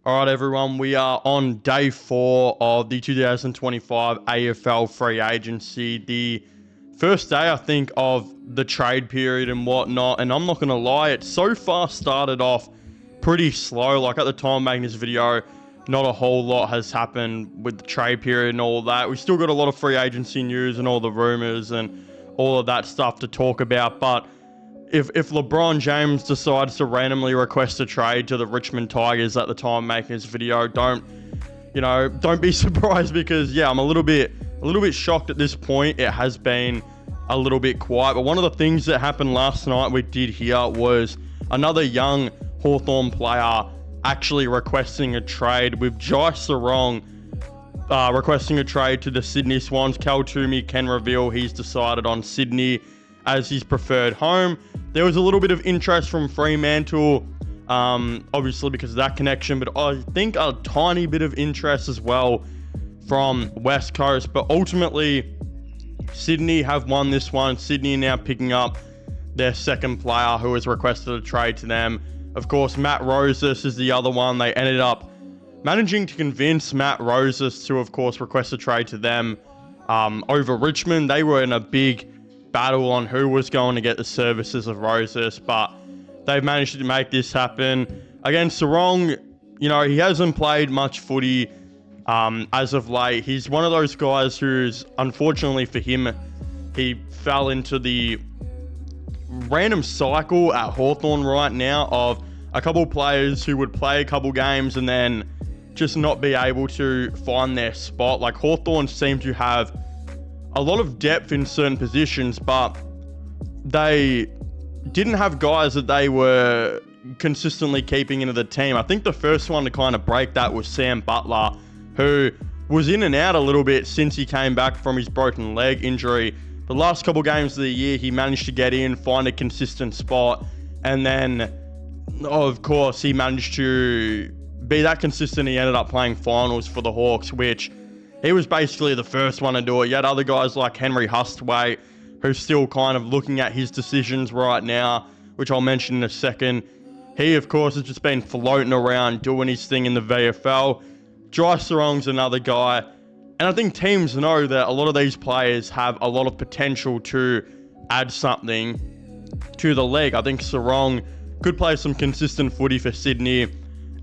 All right, everyone, we are on day 4 of the 2025 AFL free agency. The first day, I think, of the trade period and whatnot. And I'm not going to lie, it so far started off pretty slow. Like at the time of making this video, not a whole lot has happened with the trade period and all that. We still got a lot of free agency news and all the rumors and all of that stuff to talk about. But if LeBron James decides to randomly request a trade to the Richmond Tigers at the time of making this video, don't be surprised, because yeah, I'm a little bit shocked at this point. It has been a little bit quiet, but one of the things that happened last night we did hear was another young Hawthorn player actually requesting a trade, with Jai Sarong requesting a trade to the Sydney Swans. Cal Toomey can reveal he's decided on Sydney as his preferred home. There was a little bit of interest from Fremantle, obviously because of that connection, but I think a tiny bit of interest as well from West Coast. But ultimately, Sydney have won this one. Sydney now picking up their second player who has requested a trade to them. Of course, Matt Rosas is the other one. They ended up managing to convince Matt Rosas to, of course, request a trade to them over Richmond. They were in a big battle on who was going to get the services of Rosas, but they've managed to make this happen. Again, Sarong, he hasn't played much footy as of late. He's one of those guys who's, unfortunately for him, he fell into the random cycle at Hawthorn right now of a couple players who would play a couple games and then just not be able to find their spot. Like Hawthorn seem to have a lot of depth in certain positions, but they didn't have guys that they were consistently keeping into the team. I think the first one to kind of break that was Sam Butler, who was in and out a little bit since he came back from his broken leg injury. The last couple games of the year, he managed to get in, find a consistent spot, and then, of course, he managed to be that consistent. He ended up playing finals for the Hawks, which he was basically the first one to do it. You had other guys like Henry Hustwaite, who's still kind of looking at his decisions right now, which I'll mention in a second. He, of course, has just been floating around doing his thing in the VFL. Jai Sarong's another guy. And I think teams know that a lot of these players have a lot of potential to add something to the league. I think Sarong could play some consistent footy for Sydney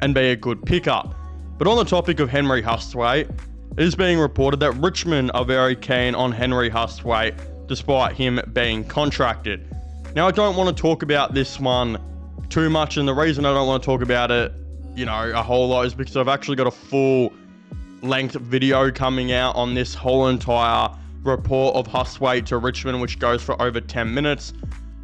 and be a good pickup. But on the topic of Henry Hustwaite, it is being reported that Richmond are very keen on Henry Hustwaite, despite him being contracted. Now, I don't want to talk about this one too much, and the reason I don't want to talk about it, a whole lot, is because I've actually got a full-length video coming out on this whole entire report of Hustwaite to Richmond, which goes for over 10 minutes.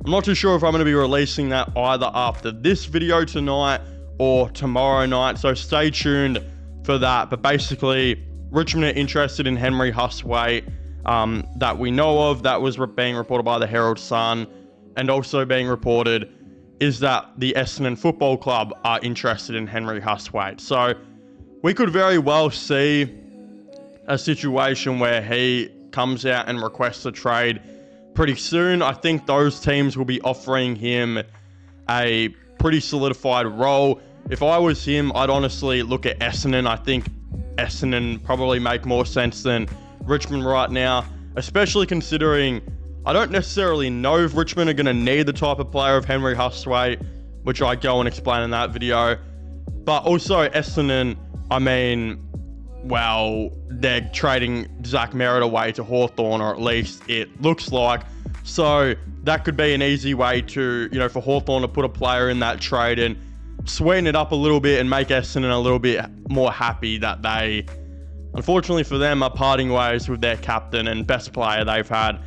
I'm not too sure if I'm going to be releasing that either after this video tonight or tomorrow night, so stay tuned for that. But basically, Richmond are interested in Henry Hustwaite that we know of. That was being reported by the Herald Sun, and also being reported is that the Essendon Football Club are interested in Henry Hustwaite. So we could very well see a situation where he comes out and requests a trade pretty soon. I think those teams will be offering him a pretty solidified role. If I was him, I'd honestly look at Essendon. I think Essendon probably make more sense than Richmond right now, especially considering I don't necessarily know if Richmond are going to need the type of player of Henry Hustwaite, which I go and explain in that video. But also Essendon, they're trading Zach Merritt away to Hawthorn, or at least it looks like. So that could be an easy way to, for Hawthorn to put a player in that trade and sweeten it up a little bit and make Essendon a little bit more happy that they, unfortunately for them, are parting ways with their captain and best player they've had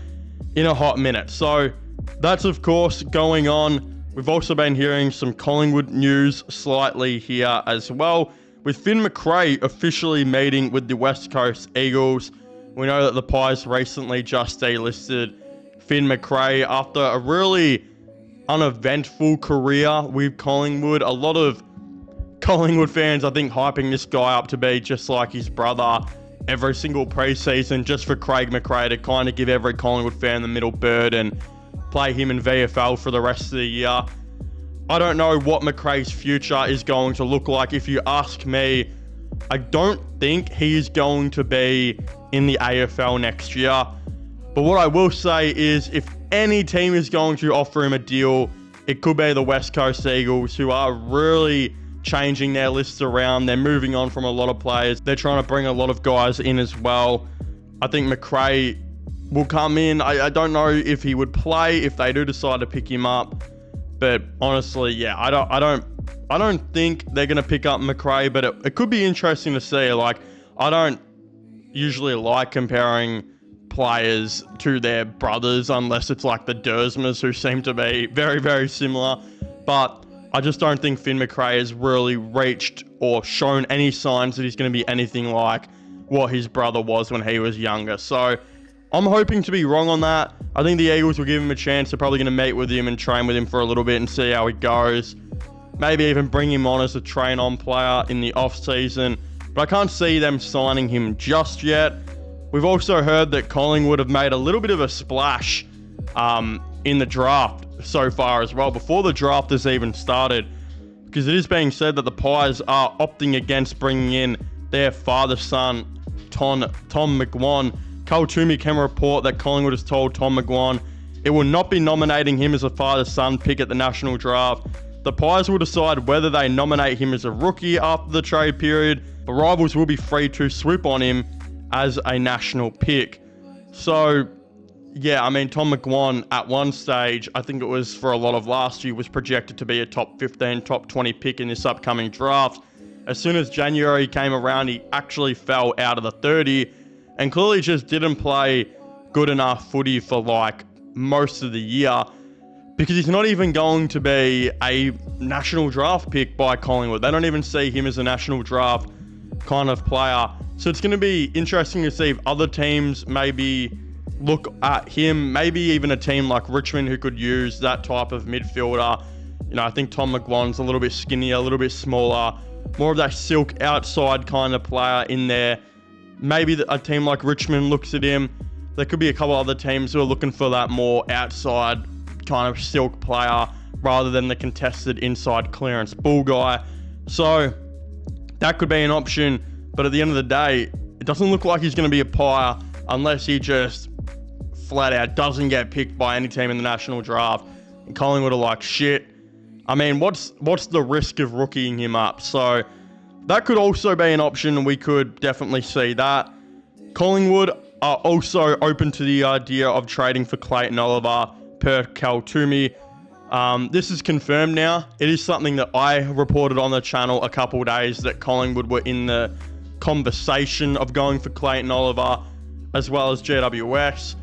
in a hot minute. So that's, of course, going on. We've also been hearing some Collingwood news slightly here as well, with Finn Macrae officially meeting with the West Coast Eagles. We know that the Pies recently just delisted Finn Macrae after a really uneventful career with Collingwood. A lot of Collingwood fans, I think, hyping this guy up to be just like his brother every single preseason, just for Craig Macrae to kind of give every Collingwood fan the middle bird and play him in VFL for the rest of the year. I don't know what McRae's future is going to look like. If you ask me, I don't think he is going to be in the AFL next year. But what I will say is, if any team is going to offer him a deal, it could be the West Coast Eagles, who are really changing their lists around. They're moving on from a lot of players. They're trying to bring a lot of guys in as well. I think McRae will come in. I don't know if he would play if they do decide to pick him up. But honestly, yeah, I don't think they're going to pick up McRae, but it could be interesting to see. Like, I don't usually like comparing players to their brothers unless it's like the Dersmers, who seem to be very, very similar. But I just don't think Finn McRae has really reached or shown any signs that he's going to be anything like what his brother was when he was younger. So I'm hoping to be wrong on that. I think the Eagles will give him a chance. They're probably going to meet with him and train with him for a little bit and see how he goes. Maybe even bring him on as a train-on player in the off-season. But I can't see them signing him just yet. We've also heard that Collingwood have made a little bit of a splash in the draft so far as well, before the draft has even started, because it is being said that the Pies are opting against bringing in their father-son, Tom McGuane. Carl Toomey can report that Collingwood has told Tom McGuane it will not be nominating him as a father-son pick at the national draft. The Pies will decide whether they nominate him as a rookie after the trade period, but rivals will be free to swoop on him as a national pick. So, yeah, I mean, Tom McGuane at one stage, I think it was for a lot of last year, was projected to be a top 15, top 20 pick in this upcoming draft. As soon as January came around, he actually fell out of the 30 and clearly just didn't play good enough footy for like most of the year, because he's not even going to be a national draft pick by Collingwood. They don't even see him as a national draft kind of player. So it's going to be interesting to see if other teams maybe look at him, maybe even a team like Richmond who could use that type of midfielder. You know, I think Tom McGuane's a little bit skinnier, a little bit smaller, more of that silk outside kind of player in there. Maybe a team like Richmond looks at him. There could be a couple other teams who are looking for that more outside kind of silk player rather than the contested inside clearance bull guy. So that could be an option. But at the end of the day, it doesn't look like he's going to be a Pie unless he just flat out doesn't get picked by any team in the national draft. And Collingwood are like, shit. I mean, what's the risk of rookieing him up? So that could also be an option. We could definitely see that. Collingwood are also open to the idea of trading for Clayton Oliver per Cal Toomey. This is confirmed now. It is something that I reported on the channel a couple of days, that Collingwood were in the conversation of going for Clayton Oliver as well as GWS.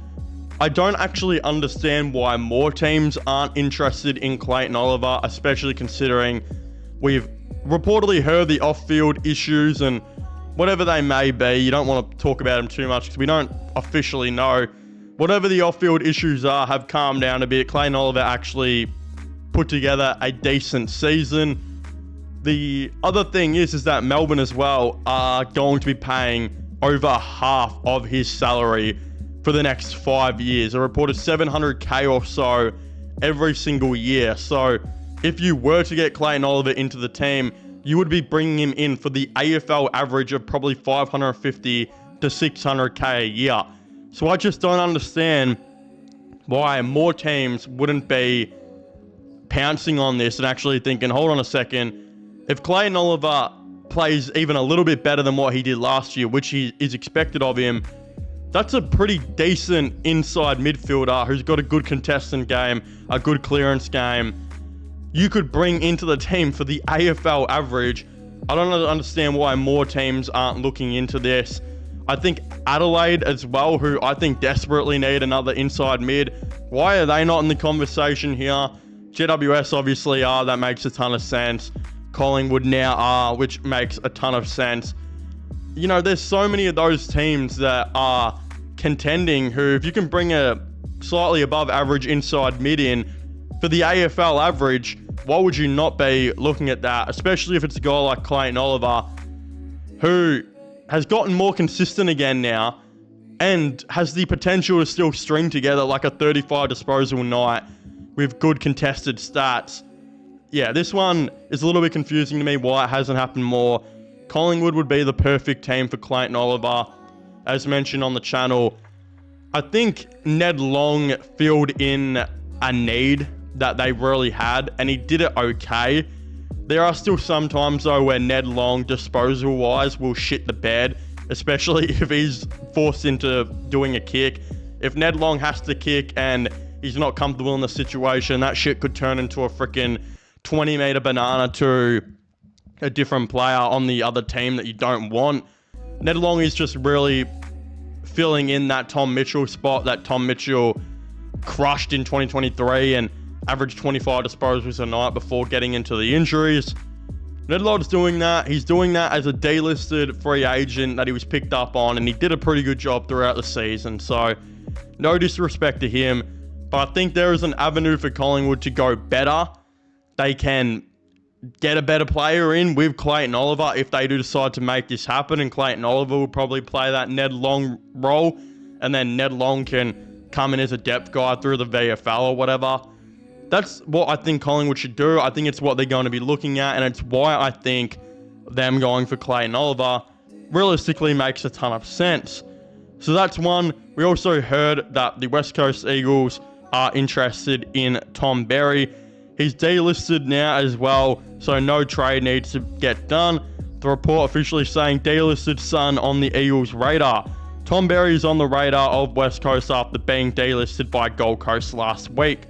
I don't actually understand why more teams aren't interested in Clayton Oliver, especially considering we've reportedly heard the off-field issues, and whatever they may be, you don't want to talk about them too much because we don't officially know. Whatever the off-field issues are have calmed down a bit. Clayton Oliver actually put together a decent season. The other thing is that Melbourne as well are going to be paying over half of his salary for the next 5 years. A reported $700K or so every single year. So if you were to get Clayton Oliver into the team, you would be bringing him in for the AFL average of probably $550 to $600K a year. So I just don't understand why more teams wouldn't be pouncing on this and actually thinking, hold on a second, if Clayton Oliver plays even a little bit better than what he did last year, which he is expected of him, that's a pretty decent inside midfielder who's got a good contestant game, a good clearance game. You could bring into the team for the AFL average. I don't understand why more teams aren't looking into this. I think Adelaide as well, who I think desperately need another inside mid. Why are they not in the conversation here? GWS obviously are. That makes a ton of sense. Collingwood now are, which makes a ton of sense. You know, there's so many of those teams that are contending who, if you can bring a slightly above average inside mid in for the AFL average, why would you not be looking at that? Especially if it's a guy like Clayton Oliver, who has gotten more consistent again now and has the potential to still string together like a 35 disposal night with good contested stats. yeah, this one is a little bit confusing to me why it hasn't happened more. Collingwood would be the perfect team for Clayton Oliver. As mentioned on the channel, I think Ned Long filled in a need that they really had, and he did it okay. There are still some times, though, where Ned Long, disposal-wise, will shit the bed, especially if he's forced into doing a kick. If Ned Long has to kick and he's not comfortable in the situation, that shit could turn into a freaking 20-meter banana to a different player on the other team that you don't want. Ned Long is just really filling in that Tom Mitchell spot that Tom Mitchell crushed in 2023 and averaged 25 disposals a night before getting into the injuries. Ned Long's doing that. He's doing that as a delisted free agent that he was picked up on, and he did a pretty good job throughout the season. So, no disrespect to him, but I think there is an avenue for Collingwood to go better. They can get a better player in with Clayton Oliver if they do decide to make this happen, and Clayton Oliver will probably play that Ned Long role, and then Ned Long can come in as a depth guy through the VFL or whatever. That's what I think Collingwood should do. I think it's what they're going to be looking at, and it's why I think them going for Clayton Oliver realistically makes a ton of sense. So that's one. We also heard that the West Coast Eagles are interested in Tom Berry. He's delisted now as well, so no trade needs to get done. The report officially saying delisted son on the Eagles' radar. Tom Berry is on the radar of West Coast after being delisted by Gold Coast last week.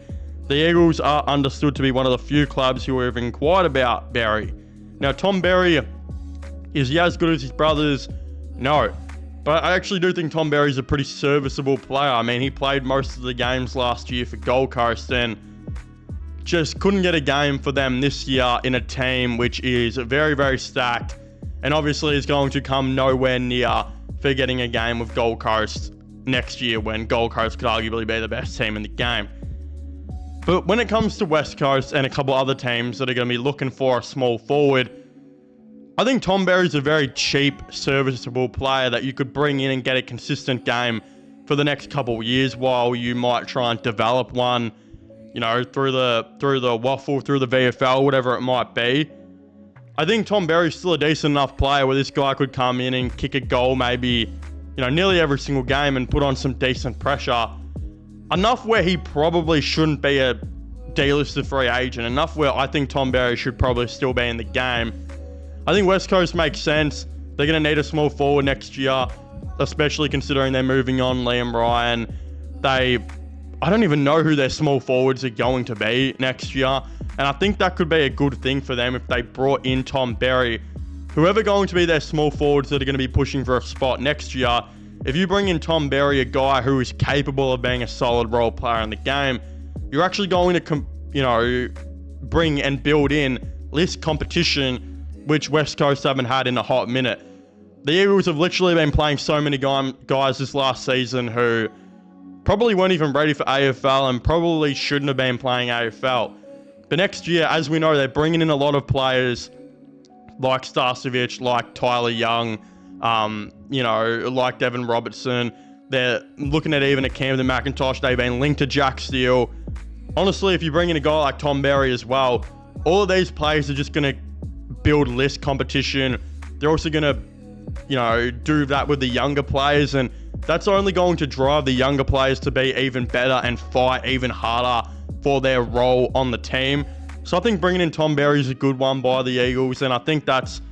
The Eagles are understood to be one of the few clubs who have inquired about Berry. Now, Tom Berry, is he as good as his brothers? No. But I actually do think Tom Berry's a pretty serviceable player. I mean, he played most of the games last year for Gold Coast and just couldn't get a game for them this year in a team which is very, very stacked, and obviously is going to come nowhere near for getting a game with Gold Coast next year when Gold Coast could arguably be the best team in the game. But when it comes to West Coast and a couple other teams that are going to be looking for a small forward, I think Tom Berry's a very cheap, serviceable player that you could bring in and get a consistent game for the next couple of years while you might try and develop one, you know, through the waffle, through the VFL, whatever it might be. I think Tom Berry's still a decent enough player where this guy could come in and kick a goal maybe, you know, nearly every single game and put on some decent pressure. Enough where he probably shouldn't be a delisted free agent. Enough where I think Tom Berry should probably still be in the game. I think West Coast makes sense. They're going to need a small forward next year, especially considering they're moving on Liam Ryan. I don't even know who their small forwards are going to be next year. And I think that could be a good thing for them if they brought in Tom Berry. Whoever going to be their small forwards that are going to be pushing for a spot next year, if you bring in Tom Berry, a guy who is capable of being a solid role player in the game, you're actually going to, bring and build in less competition, which West Coast haven't had in a hot minute. The Eagles have literally been playing so many guys this last season who probably weren't even ready for AFL and probably shouldn't have been playing AFL. But next year, as we know, they're bringing in a lot of players like Starcevic, like Tyler Young, like Devon Robertson. They're looking at even a Camden McIntosh. They've been linked to Jack Steele. Honestly, if you bring in a guy like Tom Berry as well, all of these players are just going to build less competition. They're also going to, do that with the younger players, and that's only going to drive the younger players to be even better and fight even harder for their role on the team. So I think bringing in Tom Berry is a good one by the Eagles, and I think that's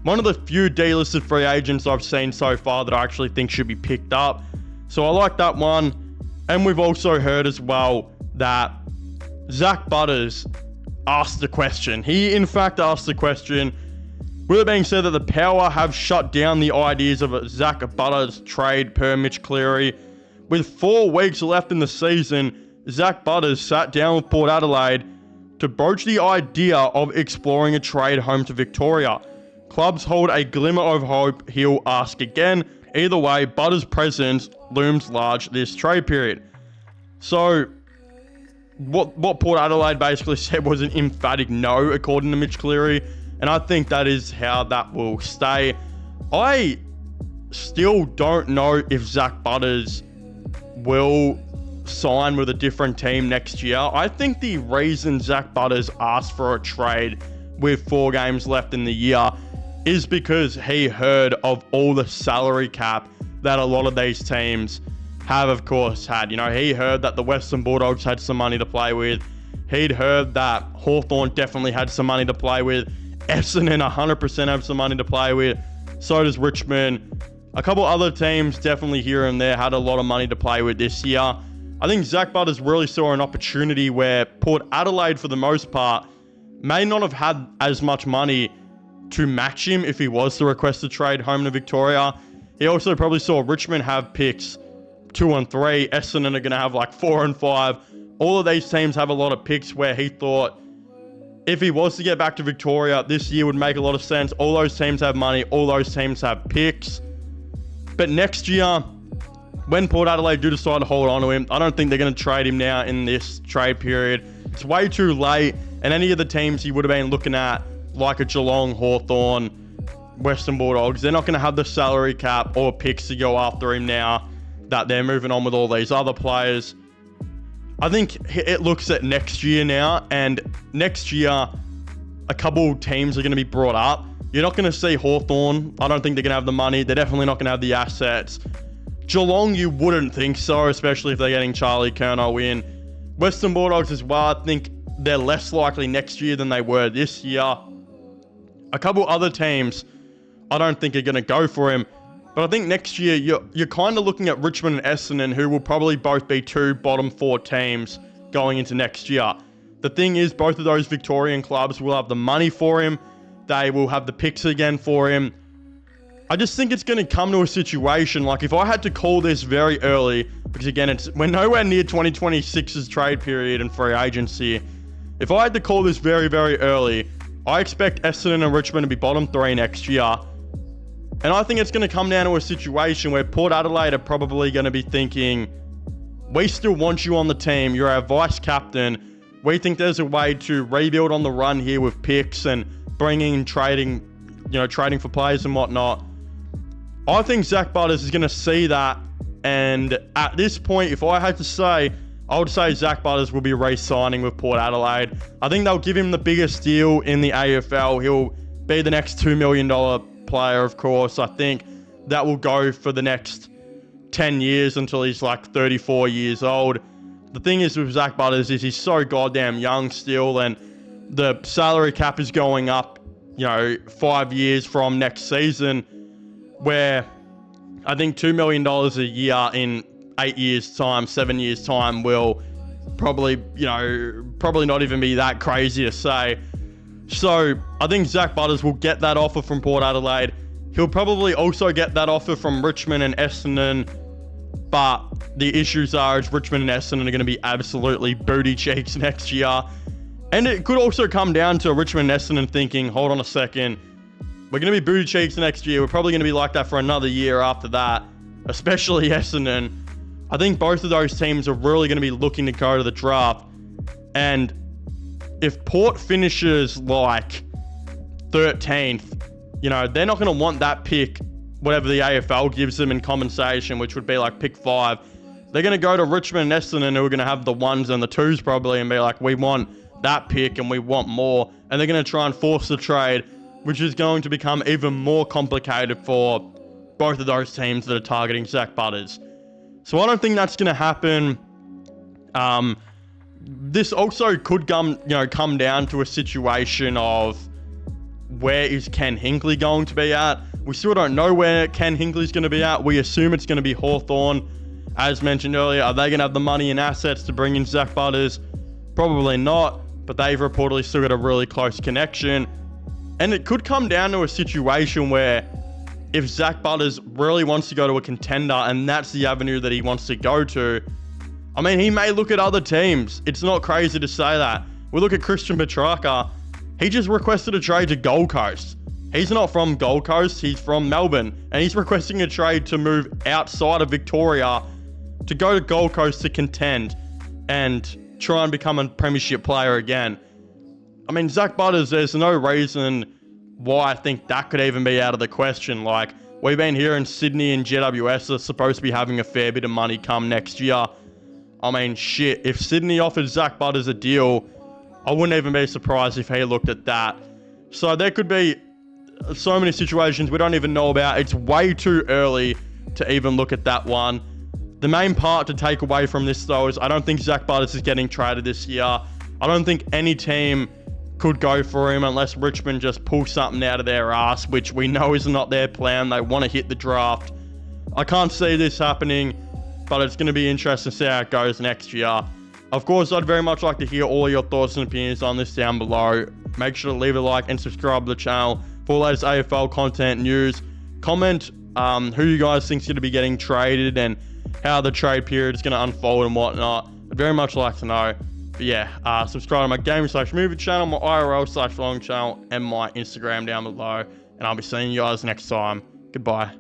one of the few delisted free agents I've seen so far that I actually think should be picked up. So I like that one. And we've also heard as well that Zak Butters asked the question. He, in fact, asked the question, with it being said that the Power have shut down the ideas of a Zak Butters trade per Mitch Cleary. With 4 weeks left in the season, Zak Butters sat down with Port Adelaide to broach the idea of exploring a trade home to Victoria. Clubs hold a glimmer of hope he'll ask again. Either way, Butters' presence looms large this trade period. So, what Port Adelaide basically said was an emphatic no, according to Mitch Cleary, and I think that is how that will stay. I still don't know if Zak Butters will sign with a different team next year. I think the reason Zak Butters asked for a trade with 4 games left in the year is because he heard of all the salary cap that a lot of these teams have, of course, had. You know, he heard that the Western Bulldogs had some money to play with. He'd heard that Hawthorn definitely had some money to play with. Essendon 100% have some money to play with. So does Richmond. A couple other teams definitely here and there had a lot of money to play with this year. I think Zak Butters really saw an opportunity where Port Adelaide, for the most part, may not have had as much money to match him if he was to request a trade home to Victoria. He also probably saw Richmond have picks 2 and 3. Essendon are going to have like 4 and 5. All of these teams have a lot of picks where he thought if he was to get back to Victoria, this year would make a lot of sense. All those teams have money. All those teams have picks. But next year, when Port Adelaide do decide to hold on to him, I don't think they're going to trade him now in this trade period. It's way too late. And any of the teams he would have been looking at, like a Geelong, Hawthorn, Western Bulldogs, they're not going to have the salary cap or picks to go after him now that they're moving on with all these other players. I think it looks at next year now, and next year, a couple teams are going to be brought up. You're not going to see Hawthorn. I don't think they're going to have the money. They're definitely not going to have the assets. Geelong, you wouldn't think so, especially if they're getting Charlie Curnow in. Western Bulldogs as well, I think they're less likely next year than they were this year. A couple other teams, I don't think are going to go for him. But I think next year, you're kind of looking at Richmond and Essendon, who will probably both be 2 bottom 4 teams going into next year. The thing is, both of those Victorian clubs will have the money for him. They will have the picks again for him. I just think it's going to come to a situation, like if I had to call this very early, because again, we're nowhere near 2026's trade period and free agency. If I had to call this very, very early, I expect Essendon and Richmond to be bottom 3 next year. And I think it's going to come down to a situation where Port Adelaide are probably going to be thinking, we still want you on the team. You're our vice captain. We think there's a way to rebuild on the run here with picks and bringing trading for players and whatnot. I think Zak Butters is going to see that. And at this point, if I had to say, I would say Zak Butters will be re-signing with Port Adelaide. I think they'll give him the biggest deal in the AFL. He'll be the next $2 million player, of course. I think that will go for the next 10 years until he's like 34 years old. The thing is with Zak Butters is he's so goddamn young still, and the salary cap is going up, 5 years from next season, where I think $2 million a year in 8 years' time, 7 years' time will probably not even be that crazy to say. So I think Zak Butters will get that offer from Port Adelaide. He'll probably also get that offer from Richmond and Essendon. But the issues are Richmond and Essendon are going to be absolutely booty cheeks next year. And it could also come down to Richmond and Essendon thinking, hold on a second, we're going to be booty cheeks next year. We're probably going to be like that for another year after that, especially Essendon. I think both of those teams are really going to be looking to go to the draft. And if Port finishes like 13th, they're not going to want that pick, whatever the AFL gives them in compensation, which would be like pick 5. They're going to go to Richmond and Essendon, who are going to have the 1s and the 2s probably, and be like, we want that pick and we want more. And they're going to try and force the trade, which is going to become even more complicated for both of those teams that are targeting Zak Butters. So I don't think that's going to happen. This also could come down to a situation of where is Ken Hinkley going to be at. We still don't know where Ken Hinkley's going to be at. We assume it's going to be Hawthorn. As mentioned earlier, are they going to have the money and assets to bring in Zak Butters? Probably not, but they've reportedly still got a really close connection. And it could come down to a situation where if Zak Butters really wants to go to a contender and that's the avenue that he wants to go to, I mean, he may look at other teams. It's not crazy to say that. We look at Christian Petrarca. He just requested a trade to Gold Coast. He's not from Gold Coast. He's from Melbourne. And he's requesting a trade to move outside of Victoria to go to Gold Coast to contend and try and become a premiership player again. I mean, Zak Butters, there's no reason why I think that could even be out of the question. Like, we've been here in Sydney and GWS are supposed to be having a fair bit of money come next year. I mean, shit, if Sydney offered Zak Butters a deal, I wouldn't even be surprised if he looked at that. So there could be so many situations we don't even know about. It's way too early to even look at that one. The main part to take away from this, though, is I don't think Zak Butters is getting traded this year. I don't think any team could go for him unless Richmond just pull something out of their ass, which we know is not their plan. They want to hit the draft. I can't see this happening, but it's going to be interesting to see how it goes next year. Of course, I'd very much like to hear all your thoughts and opinions on this down below. Make sure to leave a like and subscribe to the channel for all latest AFL content news. Comment who you guys think is going to be getting traded and how the trade period is going to unfold and whatnot. I'd very much like to know. But yeah, subscribe to my gaming/movie channel, my IRL/vlog channel, and my Instagram down below. And I'll be seeing you guys next time. Goodbye.